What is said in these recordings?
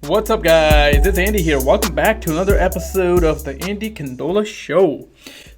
What's up, guys? It's Andy here. Welcome back to another episode of the Andy Kandola Show.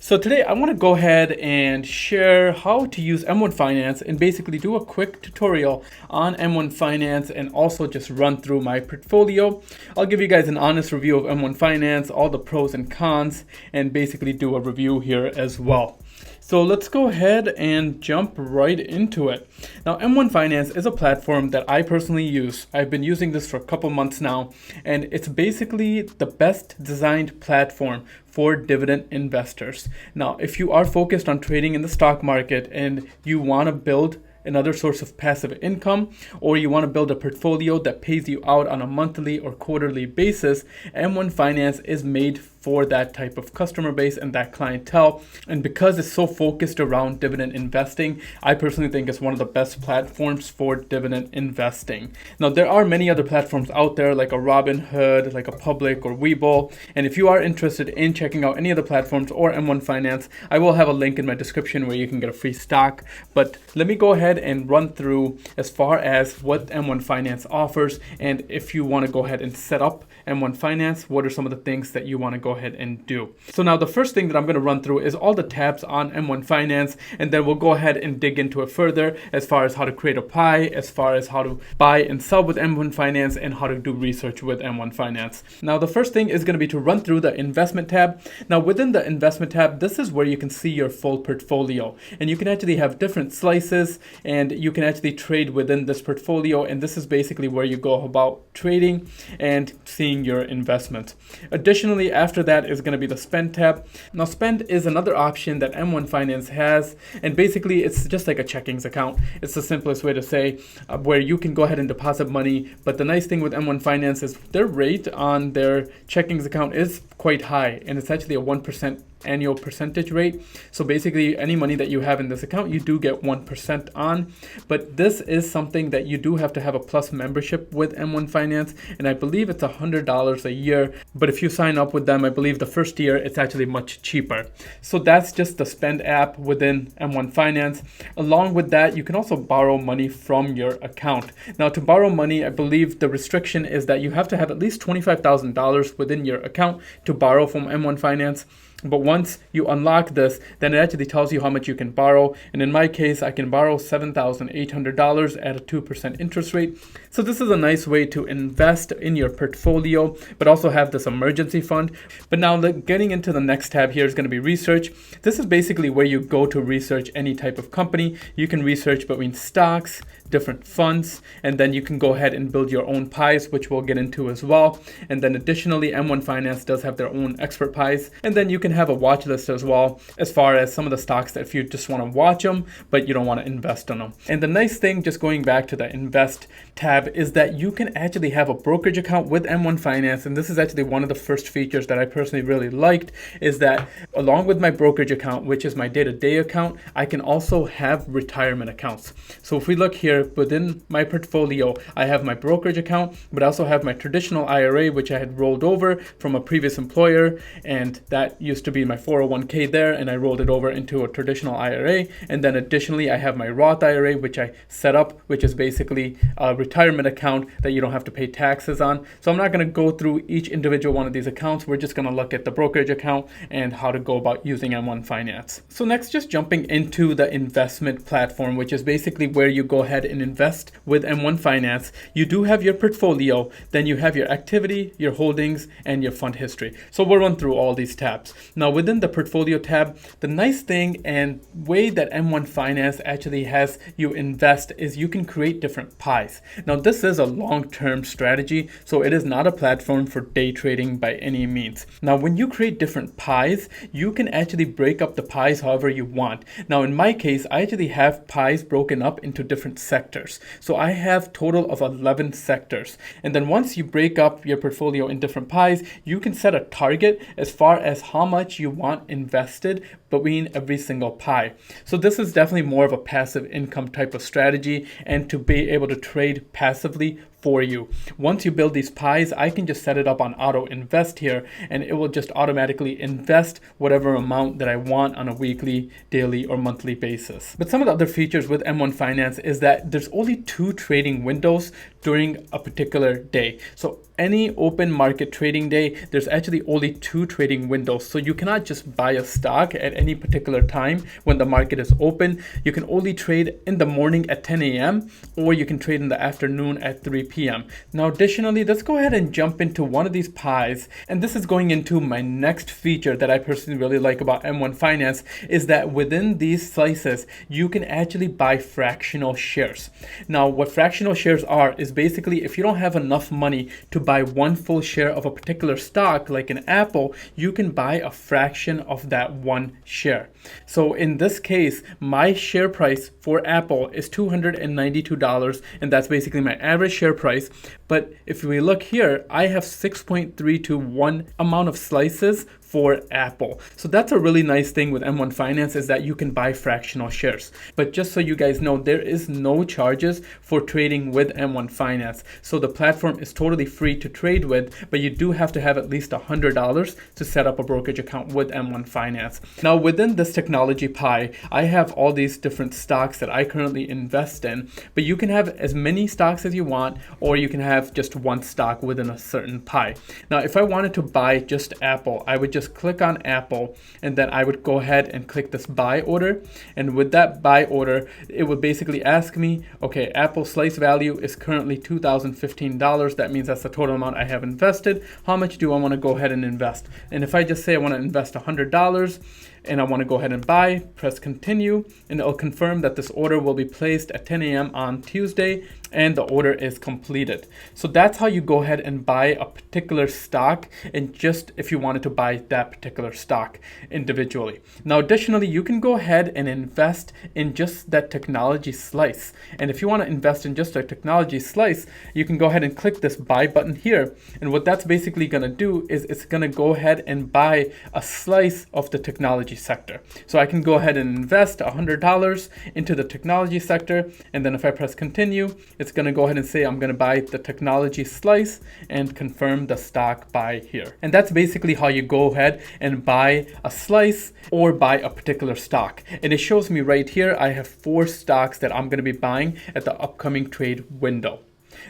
So today I want to go ahead and share how to use M1 Finance and basically do a quick tutorial on M1 Finance and also just run through my portfolio. I'll give you guys an honest review of M1 Finance, all the pros and cons, and basically do a review here as well. So let's go ahead and jump right into it. Now, M1 Finance is a platform that I personally use. I've been using this for a couple months now, and it's basically the best designed platform for dividend investors. Now, if you are focused on trading in the stock market and you want to build another source of passive income, or you want to build a portfolio that pays you out on a monthly or quarterly basis, M1 Finance is made for that type of customer base and that clientele. And because it's so focused around dividend investing, I personally think it's one of the best platforms for dividend investing. Now, there are many other platforms out there like a Robinhood, like a Public or Webull. And if you are interested in checking out any of the platforms or M1 Finance, I will have a link in my description where you can get a free stock. But let me go ahead and run through as far as what M1 Finance offers. And if you want to go ahead and set up M1 Finance, what are some of the things that you want to go ahead and do. So now the first thing that I'm going to run through is all the tabs on M1 Finance, and then we'll go ahead and dig into it further as far as how to create a pie, as far as how to buy and sell with M1 Finance, and how to do research with M1 Finance. Now the first thing is going to be to run through the investment tab. Now within the investment tab, this is where you can see your full portfolio, and you can actually have different slices and you can actually trade within this portfolio, and this is basically where you go about trading and seeing your investments. Additionally, after that is going to be the spend tab. Now spend is another option that M1 Finance has, and basically it's just like a checkings account. It's the simplest way to say where you can go ahead and deposit money. But the nice thing with M1 Finance is their rate on their checkings account is quite high, and it's actually a 1% annual percentage rate. So basically any money that you have in this account, you do get 1% on. But this is something that you do have to have a plus membership with M1 Finance, and I believe it's $100 a year. But if you sign up with them, I believe the first year it's actually much cheaper. So that's just the spend app within M1 Finance. Along with that, you can also borrow money from your account. Now to borrow money, I believe the restriction is that you have to have at least $25,000 within your account to borrow from M1 Finance. But once you unlock this, then it actually tells you how much you can borrow. And in my case, I can borrow $7,800 at a 2% interest rate. So this is a nice way to invest in your portfolio, but also have this emergency fund. But now getting into the next tab here is going to be research. This is basically where you go to research any type of company. You can research between stocks, different funds, and then you can go ahead and build your own pies, which we'll get into as well. And then additionally, M1 Finance does have their own expert pies, and then you can have a watch list as well, as far as some of the stocks that if you just want to watch them but you don't want to invest in them. And the nice thing, just going back to the invest tab, is that you can actually have a brokerage account with M1 Finance. And this is actually one of the first features that I personally really liked, is that along with my brokerage account, which is my day-to-day account, I can also have retirement accounts. So if we look here within my portfolio, I have my brokerage account, but I also have my traditional IRA, which I had rolled over from a previous employer, and that used to be my 401k there, and I rolled it over into a traditional IRA. And then additionally, I have my Roth IRA, which I set up, which is basically a retirement account that you don't have to pay taxes on. So I'm not going to go through each individual one of these accounts. We're just going to look at the brokerage account and how to go about using M1 Finance. So next, just jumping into the investment platform, which is basically where you go ahead and invest with M1 Finance. You do have your portfolio, then you have your activity, your holdings, and your fund history. So we'll run through all these tabs. Now within the portfolio tab, the nice thing and way that M1 Finance actually has you invest is you can create different pies. Now this is a long-term strategy, so it is not a platform for day trading by any means. Now when you create different pies, you can actually break up the pies however you want. Now in my case, I actually have pies broken up into different sectors. So I have total of 11 sectors. And then once you break up your portfolio in different pies, you can set a target as far as how much you want invested between every single pie. So this is definitely more of a passive income type of strategy, and to be able to trade passively for you. Once you build these pies, I can just set it up on auto invest here, and it will just automatically invest whatever amount that I want on a weekly, daily, or monthly basis. But some of the other features with M1 Finance is that there's only 2 trading windows during a particular day. So any open market trading day, there's actually only 2 trading windows. So you cannot just buy a stock at any particular time when the market is open. You can only trade in the morning at 10 a.m. or you can trade in the afternoon at 3 p.m. Now, additionally, let's go ahead and jump into one of these pies. And this is going into my next feature that I personally really like about M1 Finance is that within these slices, you can actually buy fractional shares. Now, what fractional shares are is basically if you don't have enough money to buy one full share of a particular stock, like an Apple, you can buy a fraction of that one share. So in this case, my share price for Apple is $292, and that's basically my average share price. But if we look here, I have 6.3 to 1 amount of slices for Apple. So that's a really nice thing with M1 Finance is that you can buy fractional shares. But just so you guys know, there is no charges for trading with M1 Finance. So the platform is totally free to trade with, but you do have to have at least $100 to set up a brokerage account with M1 Finance. Now within this technology pie, I have all these different stocks that I currently invest in, but you can have as many stocks as you want, or you can have just one stock within a certain pie. Now, if I wanted to buy just Apple, I would just click on Apple, and then I would go ahead and click this buy order. And with that buy order, it would basically ask me, okay, Apple slice value is currently $2,015. That means that's the total amount I have invested. How much do I want to go ahead and invest? And if I just say I want to invest $100, and I want to go ahead and buy, press continue, and it'll confirm that this order will be placed at 10 a.m. on Tuesday, and the order is completed. So that's how you go ahead and buy a particular stock, and just if you wanted to buy that particular stock individually. Now additionally, you can go ahead and invest in just that technology slice. And if you want to invest in just a technology slice, you can go ahead and click this buy button here. And what that's basically going to do is it's going to go ahead and buy a slice of the technology sector. So I can go ahead and invest $100 into the technology sector, and then if I press continue, it's going to go ahead and say I'm going to buy the technology slice and confirm the stock buy here. And that's basically how you go ahead and buy a slice or buy a particular stock. And it shows me right here I have 4 stocks that I'm going to be buying at the upcoming trade window.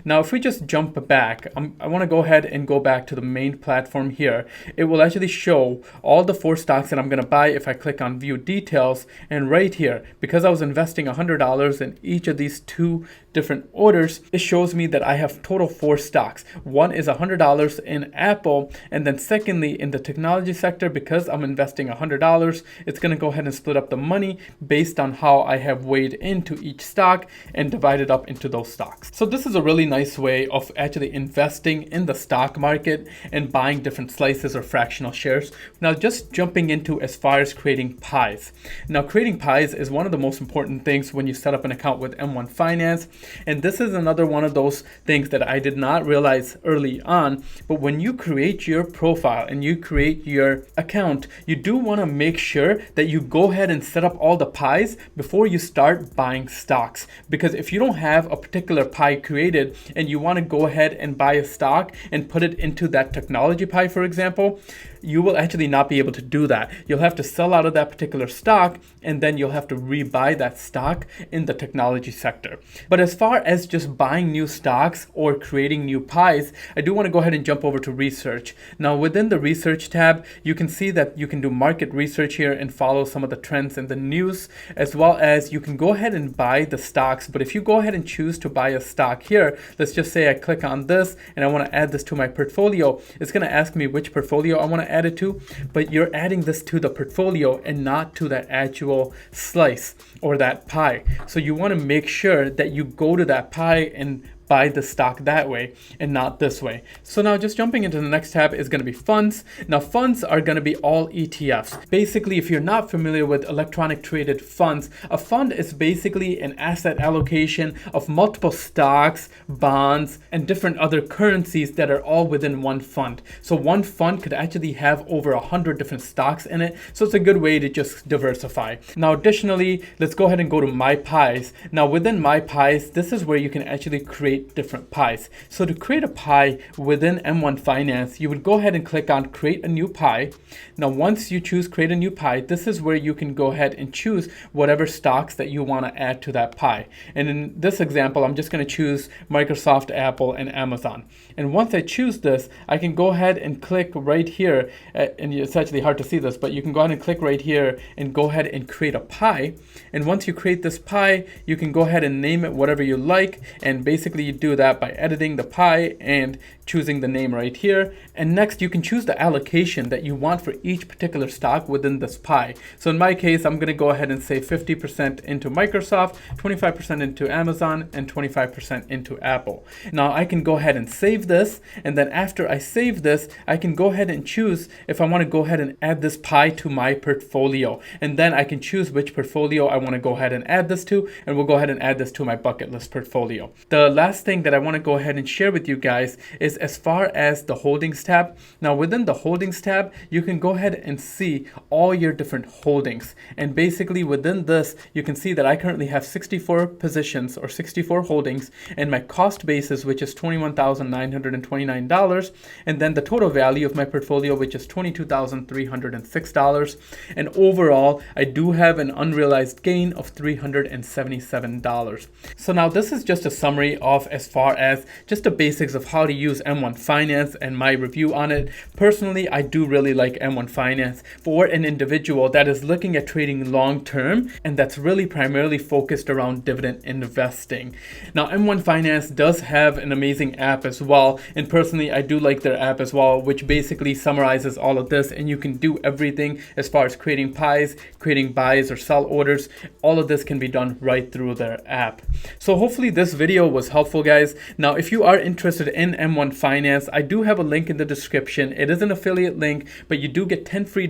Now, if we just jump back, I want to go ahead and go back to the main platform here. It will actually show all the 4 stocks that I'm going to buy if I click on view details. And right here, because I was investing $100 in each of these 2 different orders, it shows me that I have total 4 stocks. One is $100 in Apple, and then secondly, in the technology sector, because I'm investing $100, it's going to go ahead and split up the money based on how I have weighed into each stock and divide it up into those stocks. So this is a really nice way of actually investing in the stock market and buying different slices or fractional shares. Now, just jumping into as far as creating pies. Now, creating pies is one of the most important things when you set up an account with M1 Finance. And this is another one of those things that I did not realize early on. But when you create your profile and you create your account, you do want to make sure that you go ahead and set up all the pies before you start buying stocks. Because if you don't have a particular pie created and you want to go ahead and buy a stock and put it into that technology pie, for example, you will actually not be able to do that. You'll have to sell out of that particular stock, and then you'll have to rebuy that stock in the technology sector. But as far as just buying new stocks or creating new pies, I do want to go ahead and jump over to research. Now, within the research tab, you can see that you can do market research here and follow some of the trends in the news, as well as you can go ahead and buy the stocks. But if you go ahead and choose to buy a stock here, let's just say I click on this and I want to add this to my portfolio, it's going to ask me which portfolio I want to add it to, but you're adding this to the portfolio and not to that actual slice or that pie. So you want to make sure that you go to that pie and buy the stock that way and not this way. So now just jumping into the next tab is going to be funds. Now funds are going to be all ETFs. Basically, if you're not familiar with electronic traded funds, a fund is basically an asset allocation of multiple stocks, bonds, and different other currencies that are all within one fund. So one fund could actually have over 100 different stocks in it. So it's a good way to just diversify. Now additionally, let's go ahead and go to My Pies. Now within My Pies, this is where you can actually create create different pies. So to create a pie within M1 Finance, you would go ahead and click on create a new pie. Now once you choose create a new pie, this is where you can go ahead and choose whatever stocks that you want to add to that pie. And in this example, I'm just going to choose Microsoft, Apple, and Amazon. And once I choose this, I can go ahead and click right here, and it's actually hard to see this, but you can go ahead and click right here and go ahead and create a pie. And once you create this pie, you can go ahead and name it whatever you like, and basically you do that by editing the pie and choosing the name right here. And next you can choose the allocation that you want for each particular stock within this pie. So in my case, I'm going to go ahead and say 50% into Microsoft, 25% into Amazon, and 25% into Apple. Now I can go ahead and save this, and then after I save this, I can go ahead and choose if I want to go ahead and add this pie to my portfolio. And then I can choose which portfolio I want to go ahead and add this to, and we'll go ahead and add this to my bucket list portfolio. The last thing that I want to go ahead and share with you guys is as far as the holdings tab. Now within the holdings tab, you can go ahead and see all your different holdings. And basically within this, you can see that I currently have 64 positions or 64 holdings, and my cost basis, which is $21,929, and then the total value of my portfolio, which is $22,306. And overall, I do have an unrealized gain of $377. So now this is just a summary of as far as just the basics of how to use M1 Finance and my review on it. Personally, I do really like M1 Finance for an individual that is looking at trading long term and that's really primarily focused around dividend investing. Now M1 Finance does have an amazing app as well, and personally I do like their app as well, which basically summarizes all of this, and you can do everything as far as creating pies, creating buys or sell orders. All of this can be done right through their app. So hopefully this video was helpful, guys. Now if you are interested in M1 Finance, I do have a link in the description. It is an affiliate link, but you do get $10 free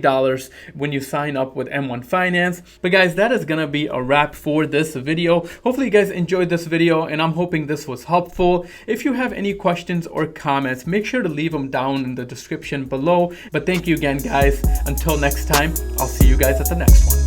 when you sign up with M1 Finance. But guys, that is gonna be a wrap for this video. Hopefully you guys enjoyed this video, and I'm hoping this was helpful. If you have any questions or comments, make sure to leave them down in the description below. But thank you again, guys. Until next time, I'll see you guys at the next one.